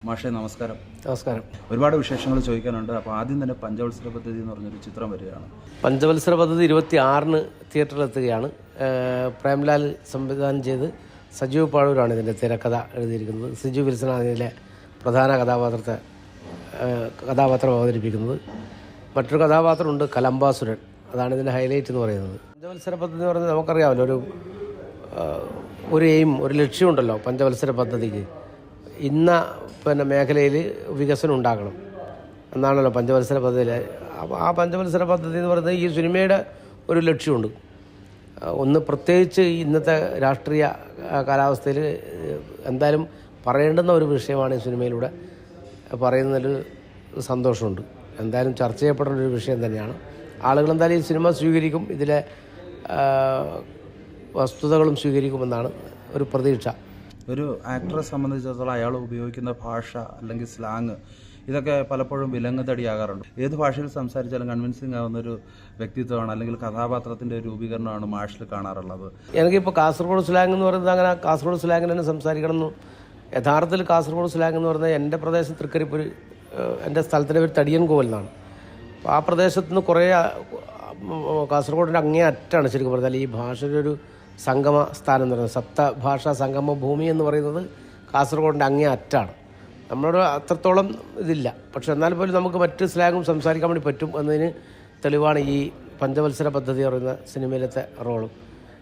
മാഷേ നമസ്കാരം. നമസ്കാരം. ഒരുപാട് വിശേഷങ്ങൾ ചോദിക്കാനുണ്ട്. അപ്പോൾ ആദ്യം തന്നെ പഞ്ചവത്സര പദ്ധതി എന്ന് പറഞ്ഞൊരു ചിത്രം വരികയാണ്. പഞ്ചവത്സര പദ്ധതി 26-ന് തിയേറ്ററിലെത്തുകയാണ്. പ്രേംലാൽ സംവിധാനം ചെയ്ത് സജീവ് പാഴൂരാണ് ഇതിൻ്റെ തിരക്കഥ എഴുതിയിരിക്കുന്നത്. സിജു വിൽസനാണ് ഇതിലെ പ്രധാന കഥാപാത്രം അവതരിപ്പിക്കുന്നത്. മറ്റൊരു കഥാപാത്രമുണ്ട്, കലംബാസുരൻ. അതാണ് ഇതിൻ്റെ ഹൈലൈറ്റ് എന്ന് പറയുന്നത്. പഞ്ചവത്സര പദ്ധതി എന്ന് പറഞ്ഞാൽ നമുക്കറിയാമല്ലോ, ഒരു എയിം, ഒരു ലക്ഷ്യമുണ്ടല്ലോ പഞ്ചവത്സര പദ്ധതിക്ക്. ഇന്ന മേഖലയിൽ വികസനം ഉണ്ടാകണം എന്നാണല്ലോ പഞ്ചവത്സര പദ്ധതിയിൽ. അപ്പോൾ ആ പഞ്ചവത്സര പദ്ധതി എന്ന് പറയുന്നത് ഈ സിനിമയുടെ ഒരു ലക്ഷ്യമുണ്ട്. ഒന്ന്, പ്രത്യേകിച്ച് ഇന്നത്തെ രാഷ്ട്രീയ കാലാവസ്ഥയിൽ എന്തായാലും പറയേണ്ടുന്ന ഒരു വിഷയമാണ് ഈ സിനിമയിലൂടെ പറയുന്നതിൽ സന്തോഷമുണ്ട്. എന്തായാലും ചർച്ച ചെയ്യപ്പെടുന്ന ഒരു വിഷയം തന്നെയാണ്. ആളുകൾ എന്തായാലും ഈ സിനിമ സ്വീകരിക്കും, ഇതിലെ വസ്തുതകളും സ്വീകരിക്കുമെന്നാണ് ഒരു പ്രതീക്ഷ. ഒരു ആക്ടറെ സംബന്ധിച്ചിടത്തോളം അയാൾ ഉപയോഗിക്കുന്ന ഭാഷ അല്ലെങ്കിൽ സ്ലാങ്, ഇതൊക്കെ പലപ്പോഴും വിലങ്ങുതടിയാകാറുണ്ട്. ഏത് ഭാഷയിൽ സംസാരിച്ചാലും കൺവിൻസിങ് ആവുന്നൊരു വ്യക്തിത്വമാണ് അല്ലെങ്കിൽ കഥാപാത്രത്തിൻ്റെ രൂപീകരണമാണ് മാഷിൽ കാണാറുള്ളത്. എനിക്കിപ്പോൾ കാസർഗോഡ് സ്ലാങ് എന്ന് പറയുന്നത് അങ്ങനെ കാസർഗോഡ് സ്ലാങ്ങിൽ തന്നെ സംസാരിക്കണം എന്ന്. യഥാർത്ഥത്തിൽ കാസർഗോഡ് സ്ലാങ് എന്ന് പറയുന്നത് എൻ്റെ പ്രദേശം തൃക്കരിപ്പൂർ, എൻ്റെ സ്ഥലത്തിൻ്റെ പേര് തടിയൻകോവിൽ എന്നാണ്. അപ്പോൾ ആ പ്രദേശത്ത് നിന്ന് കുറേ കാസർഗോഡിൻ്റെ അങ്ങേ അറ്റാണ് ശരിക്കും പറഞ്ഞാൽ ഈ ഭാഷയുടെ ഒരു സംഗമ സ്ഥാനം എന്ന് പറയുന്നത്. സപ്തഭാഷാ സംഗമ ഭൂമി എന്ന് പറയുന്നത് കാസർഗോഡിൻ്റെ അങ്ങേ അറ്റാണ്. നമ്മളോട് അത്രത്തോളം ഇതില്ല, പക്ഷെ എന്നാൽ പോലും നമുക്ക് മറ്റ് സ്ലാങ്ങും സംസാരിക്കാൻ വേണ്ടി പറ്റും എന്നതിന് തെളിവാണ് ഈ പഞ്ചവത്സര പദ്ധതി പറയുന്ന സിനിമയിലത്തെ റോളും.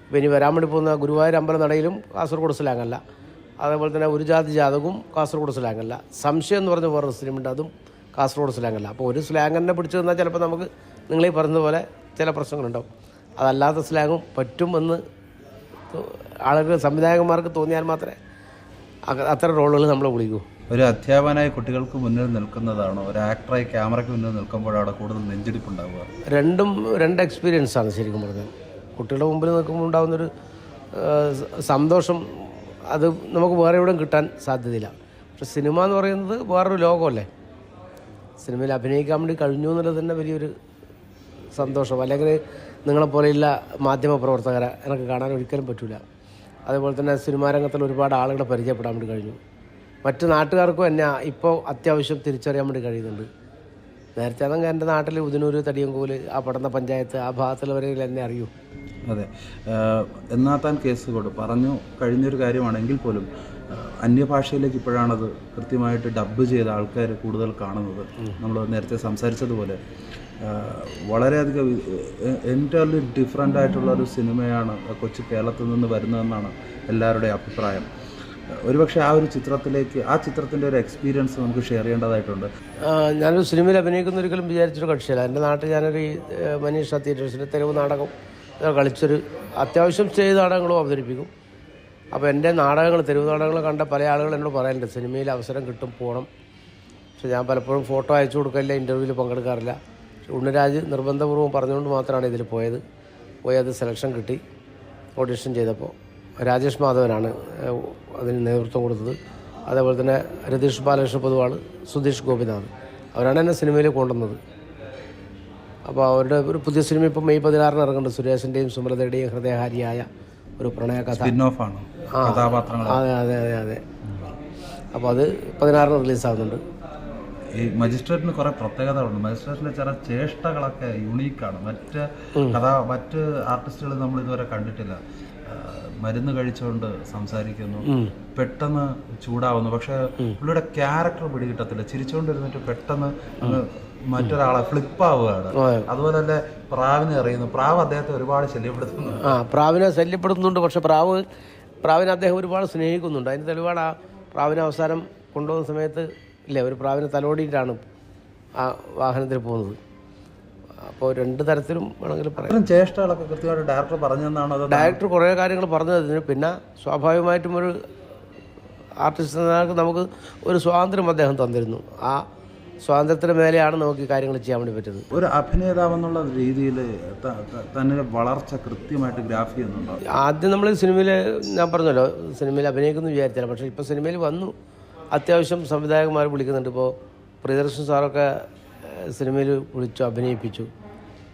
ഇപ്പോൾ ഇനി വരാൻ വേണ്ടി പോകുന്ന ഗുരുവായൂർ അമ്പല നടയിലും കാസർഗോഡ് സ്ലാങ്ങല്ല. അതേപോലെ തന്നെ ഒരു ജാതി ജാതകവും കാസർഗോഡ് സ്ലാങ്ങല്ല. സംശയം എന്ന് പറഞ്ഞ വേറൊരു സിനിമയുണ്ട്, അതും കാസർഗോഡ് സ്ലാങ്ങല്ല. അപ്പോൾ ഒരു സ്ലാങ് തന്നെ പിടിച്ചു തന്നാൽ ചിലപ്പോൾ നമുക്ക് നിങ്ങളീ പറഞ്ഞതുപോലെ ചില പ്രശ്നങ്ങളുണ്ടാവും. അതല്ലാത്ത സ്ലാങ്ങും പറ്റുമെന്ന് ആളുകൾ, സംവിധായകന്മാർക്ക് തോന്നിയാൽ മാത്രമേ അത്തരം റോളുകൾ നമ്മൾ വിളിക്കൂ. ഒരു അധ്യാപകനായി കുട്ടികൾക്ക് മുന്നിൽ നിൽക്കുന്നതാണോ, ഒരു ആക്ടറായി ക്യാമറയ്ക്ക് മുന്നിൽ നിൽക്കുമ്പോഴാണ് കൂടുതൽ നെഞ്ചിടിപ്പുണ്ടാവുക? രണ്ട് എക്സ്പീരിയൻസാണ് ശരിക്കും പറഞ്ഞാൽ. കുട്ടികളുടെ മുമ്പിൽ നിൽക്കുമ്പോൾ ഉണ്ടാകുന്നൊരു സന്തോഷം അത് നമുക്ക് വേറെ എവിടെയും കിട്ടാൻ സാധ്യതയില്ല. പക്ഷെ സിനിമ എന്ന് പറയുന്നത് വേറൊരു ലോകമല്ലേ. സിനിമയിൽ അഭിനയിക്കാൻ വേണ്ടി കഴിഞ്ഞു എന്നുള്ളത് തന്നെ വലിയൊരു സന്തോഷം. അല്ലെങ്കിൽ നിങ്ങളെപ്പോലെയുള്ള മാധ്യമ പ്രവർത്തകരെ എനിക്ക് കാണാൻ ഒരിക്കലും പറ്റില്ല. അതേപോലെ തന്നെ സിനിമാ രംഗത്തിൽ ഒരുപാട് ആളുകളെ പരിചയപ്പെടാൻ വേണ്ടി കഴിഞ്ഞു. മറ്റ് നാട്ടുകാർക്കും എന്നെ ഇപ്പോൾ അത്യാവശ്യം തിരിച്ചറിയാൻ വേണ്ടി കഴിയുന്നുണ്ട്. നേരത്തെ അതങ്ങ് എൻ്റെ നാട്ടിൽ ഉദനൂർ, തടിയൻകോവിൽ, ആ പടന്ന പഞ്ചായത്ത്, ആ ഭാഗത്തുള്ളവരെങ്കിലും എന്നെ അറിയൂ. അതെ, എന്നാത്താൻ കേസുകൾ പറഞ്ഞു കഴിഞ്ഞൊരു കാര്യമാണെങ്കിൽ പോലും അന്യഭാഷയിലേക്ക് ഇപ്പോഴാണത് കൃത്യമായിട്ട് ഡബ്ബ് ചെയ്ത ആൾക്കാർ കൂടുതൽ കാണുന്നത്. നമ്മൾ നേരത്തെ സംസാരിച്ചതുപോലെ വളരെയധികം എൻറ്റയർലി ഡിഫറെൻ്റ് ആയിട്ടുള്ളൊരു സിനിമയാണ് കൊച്ചു കേരളത്തിൽ നിന്ന് വരുന്നതെന്നാണ് എല്ലാവരുടെയും അഭിപ്രായം. ഒരുപക്ഷെ ആ ഒരു ചിത്രത്തിലേക്ക്, ആ ചിത്രത്തിൻ്റെ ഒരു എക്സ്പീരിയൻസ് നമുക്ക് ഷെയർ ചെയ്യേണ്ടതായിട്ടുണ്ട്. ഞാനൊരു സിനിമയിൽ അഭിനയിക്കുന്ന ഒരിക്കലും വിചാരിച്ചൊരു കക്ഷിയല്ല. എൻ്റെ നാട്ടിൽ ഞാനൊരു മനീഷ തിയേറ്റേഴ്സിൻ്റെ തെരുവ് നാടകം കളിച്ചൊരു അത്യാവശ്യം സ്റ്റേജ് നാടകങ്ങളും അവതരിപ്പിക്കും. അപ്പോൾ എൻ്റെ നാടകങ്ങൾ, തെരുവ് നാടകങ്ങൾ കണ്ട പല ആളുകൾ എന്നോട് പറയാറുണ്ട് സിനിമയിൽ അവസരം കിട്ടും, പോകണം. പക്ഷെ ഞാൻ പലപ്പോഴും ഫോട്ടോ അയച്ചു കൊടുക്കില്ല, ഇൻ്റർവ്യൂവിൽ പങ്കെടുക്കാറില്ല. ഉണ്ണരാജ് നിർബന്ധപൂർവ്വം പറഞ്ഞുകൊണ്ട് മാത്രമാണ് ഇതിൽ പോയി അത് സെലക്ഷൻ കിട്ടി. ഓഡിഷൻ ചെയ്തപ്പോൾ രാജേഷ് മാധവനാണ് അതിന് നേതൃത്വം കൊടുത്തത്. അതേപോലെ തന്നെ രതീഷ് ബാലകൃഷ്ണ പൊതുവാൾ, സുധീഷ് ഗോപിനാഥ്, അവരാണ് എന്നെ സിനിമയിൽ കൊണ്ടുവന്നത്. അപ്പോൾ അവരുടെ ഒരു പുതിയ സിനിമ ഇപ്പോൾ മെയ് 16-ന് ഇറങ്ങുന്നുണ്ട്. സുരേഷിൻ്റെയും സുമലതയുടെയും ഹൃദയഹാരിയായ ഒരു പ്രണയകഥ. അതെ. അപ്പോൾ അത് 16-ന് റിലീസാകുന്നുണ്ട്. ഈ മജിസ്ട്രേറ്റിന് കുറേ പ്രത്യേകതകളുണ്ട്. മജിസ്ട്രേറ്റിൻ്റെ ചില ചേഷ്ടകളൊക്കെ യുണീക്കാണ്. മറ്റ് ആർട്ടിസ്റ്റുകൾ നമ്മൾ ഇതുവരെ കണ്ടിട്ടില്ല. മരുന്ന് കഴിച്ചുകൊണ്ട് സംസാരിക്കുന്നു, പെട്ടെന്ന് ചൂടാവുന്നു. പക്ഷെ പുള്ളിയുടെ ക്യാരക്ടർ പിടികിട്ടത്തില്ല. ചിരിച്ചുകൊണ്ടിരുന്നിട്ട് പെട്ടെന്ന് മറ്റൊരാളെ ഫ്ലിപ്പാവുകയാണ്. അതുപോലെ തന്നെ പ്രാവിനെ അറിയുന്നു. പ്രാവ് അദ്ദേഹത്തെ ഒരുപാട് ശല്യപ്പെടുത്തുന്നു. പ്രാവിനെ ശല്യപ്പെടുത്തുന്നുണ്ട്. പക്ഷെ പ്രാവിനെ അദ്ദേഹം ഒരുപാട് സ്നേഹിക്കുന്നുണ്ട്. അതിന് തെളിവാണ് ആ പ്രാവിനെ അവസാനം കൊണ്ടുപോകുന്ന സമയത്ത് ഇല്ലേ, ഒരു പ്രാവിനെ തലോടിയിട്ടാണ് ആ വാഹനത്തിൽ പോകുന്നത്. അപ്പോൾ രണ്ട് തരത്തിലും വേണമെങ്കിൽ പറയാം. ചേഷ്ടകളൊക്കെ കൃത്യമായിട്ട് ഡയറക്ടർ പറഞ്ഞെന്നാണ്. ഡയറക്ടർ കുറേ കാര്യങ്ങൾ പറഞ്ഞതിന് പിന്നെ സ്വാഭാവികമായിട്ടും ഒരു ആർട്ടിസ്റ്റിന് നമുക്ക് ഒരു സ്വാതന്ത്ര്യം അദ്ദേഹം തന്നിരുന്നു. ആ സ്വാതന്ത്ര്യത്തിന് മേലെയാണ് നമുക്ക് ഈ കാര്യങ്ങൾ ചെയ്യാൻ വേണ്ടി പറ്റുന്നത്. ഒരു അഭിനേതാവെന്നുള്ള രീതിയിൽ തന്നെ വളർച്ച കൃത്യമായിട്ട് ഗ്രാഫ് ചെയ്യുന്നുണ്ടോ? ആദ്യം നമ്മൾ സിനിമയിൽ, ഞാൻ പറഞ്ഞല്ലോ, സിനിമയിൽ അഭിനയിക്കുന്നു വിചാരിച്ചില്ല. പക്ഷേ ഇപ്പോൾ സിനിമയിൽ വന്നു, അത്യാവശ്യം സംവിധായകന്മാർ വിളിക്കുന്നുണ്ട്. ഇപ്പോൾ പ്രിയദർശൻ സാറൊക്കെ സിനിമയിൽ വിളിച്ചു, അഭിനയിപ്പിച്ചു.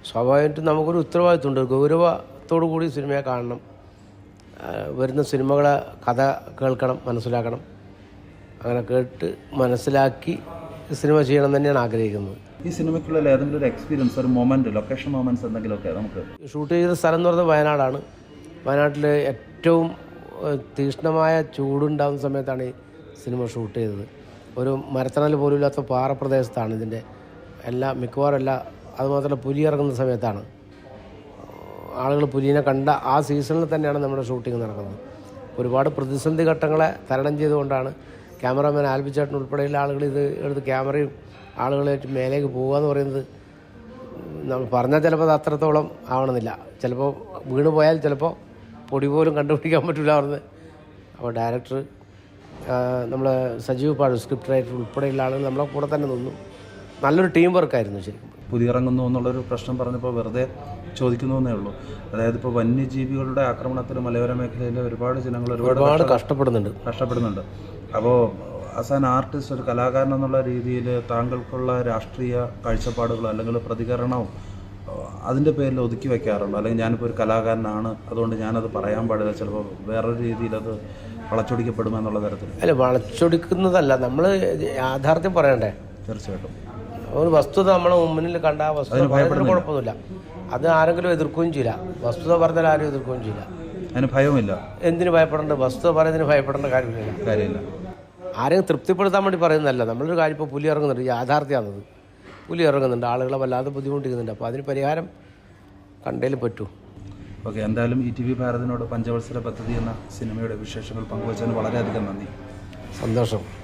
സ്വാഭാവികമായിട്ടും നമുക്കൊരു ഉത്തരവാദിത്വമുണ്ട്. ഗൗരവത്തോടു കൂടി സിനിമയെ കാണണം, വരുന്ന സിനിമകളെ കഥ കേൾക്കണം, മനസ്സിലാക്കണം. അങ്ങനെ കേട്ട് മനസ്സിലാക്കി സിനിമ ചെയ്യണം തന്നെയാണ് ആഗ്രഹിക്കുന്നത്. ഈ സിനിമയ്ക്കുള്ളിൽ ഏതെങ്കിലും ഒരു എക്സ്പീരിയൻസ്, ഒരു മൊമെന്റ്, ലൊക്കേഷൻ മൊമെന്റ്സ് എന്തെങ്കിലുമൊക്കെ നമുക്ക്? ഷൂട്ട് ചെയ്ത സ്ഥലം എന്ന് പറയുന്നത് വയനാടാണ്. വയനാട്ടിൽ ഏറ്റവും തീക്ഷ്ണമായ ചൂടുണ്ടാകുന്ന സമയത്താണ് ഈ സിനിമ ഷൂട്ട് ചെയ്തത്. ഒരു മരത്തണൽ പോലും ഇല്ലാത്ത പാറപ്രദേശത്താണ് ഇതിൻ്റെ മിക്കവാറും അതുമാത്രമല്ല പുലി ഇറങ്ങുന്ന സമയത്താണ്. ആളുകൾ പുലിനെ കണ്ട ആ സീസണിൽ തന്നെയാണ് നമ്മുടെ ഷൂട്ടിംഗ് നടക്കുന്നത്. ഒരുപാട് പ്രതിസന്ധി ഘട്ടങ്ങളെ തരണം ചെയ്തുകൊണ്ടാണ് ക്യാമറാമാൻ ആൽബിച്ചേട്ടൻ ഉൾപ്പെടെയുള്ള ആളുകൾ ഇത് എടുത്ത് ക്യാമറയും ആളുകളായിട്ട് മേലേക്ക് പോകുക എന്ന് പറയുന്നത് നമ്മൾ പറഞ്ഞാൽ ചിലപ്പോൾ അത് അത്രത്തോളം ആവണമെന്നില്ല. ചിലപ്പോൾ വീണ് പോയാൽ ചിലപ്പോൾ പൊടി പോലും കണ്ടുപിടിക്കാൻ പറ്റില്ല പറഞ്ഞ്. അപ്പോൾ ഡയറക്ടർ, നമ്മളെ സജീവ് പാട്, സ്ക്രിപ്റ്റ് റൈറ്റർ ഉൾപ്പെടെയുള്ള ആളുകൾ നമ്മളെ കൂടെ തന്നെ നിന്നു. നല്ലൊരു ടീം വർക്കായിരുന്നു ശരിക്കും. പുലി ഇറങ്ങുന്നു എന്നുള്ളൊരു പ്രശ്നം പറഞ്ഞപ്പോൾ വെറുതെ ചോദിക്കുന്നു എന്നേ ഉള്ളൂ. അതായത് ഇപ്പോൾ വന്യജീവികളുടെ ആക്രമണത്തിൽ മലയോര മേഖലയിൽ ഒരുപാട് ജനങ്ങൾ ഒരുപാട് കഷ്ടപ്പെടുന്നുണ്ട്. അപ്പോൾ ആസ് ആൻ ആർട്ടിസ്റ്റ്, ഒരു കലാകാരൻ എന്നുള്ള രീതിയിൽ താങ്കൾക്കുള്ള രാഷ്ട്രീയ കാഴ്ചപ്പാടുകളോ അല്ലെങ്കിൽ പ്രതികരണവും അതിൻ്റെ പേരിൽ ഒതുക്കി വയ്ക്കാറുണ്ടോ? അല്ലെങ്കിൽ ഞാനിപ്പോൾ ഒരു കലാകാരനാണ്, അതുകൊണ്ട് ഞാനത് പറയാൻ പാടില്ല, ചിലപ്പോൾ വേറൊരു രീതിയിൽ അത് വളച്ചൊടിക്കപ്പെടുമെന്നുള്ള തരത്തിൽ? അല്ല, വളച്ചൊടിക്കുന്നതല്ല, നമ്മൾ യാഥാർത്ഥ്യം പറയണ്ടേ. തീർച്ചയായിട്ടും ഒരു വസ്തുത നമ്മളെ മുന്നിൽ കണ്ട ആ വസ്തുത പറയുന്നതിന് കുഴപ്പമൊന്നുമില്ല. അത് ആരെങ്കിലും എതിർക്കുകയും ചെയ്യില്ല. വസ്തുത പറഞ്ഞാൽ ആരും എതിർക്കുകയും ചെയ്യില്ല. അതിന് ഭയമില്ല. എന്തിനു ഭയപ്പെടേണ്ട? വസ്തുത പറയുന്നതിന് ഭയപ്പെടേണ്ട കാര്യമില്ല. ആരെയും തൃപ്തിപ്പെടുത്താൻ വേണ്ടി പറയുന്നതല്ല. നമ്മളൊരു കാര്യം, ഇപ്പോൾ പുലി ഇറങ്ങുന്നുണ്ട്, യാഥാർത്ഥ്യമാണത്. പുലി ഇറങ്ങുന്നുണ്ട്, ആളുകളെ വല്ലാതെ ബുദ്ധിമുട്ടിക്കുന്നുണ്ട്. അപ്പോൾ അതിന് പരിഹാരം കണ്ടേലും പറ്റൂ. ഓക്കെ, എന്തായാലും ETV ഭാരതിനോട് പഞ്ചവത്സര പദ്ധതി എന്ന സിനിമയുടെ വിശേഷങ്ങൾ പങ്കുവച്ചതിന് വളരെയധികം നന്ദി. സന്തോഷം.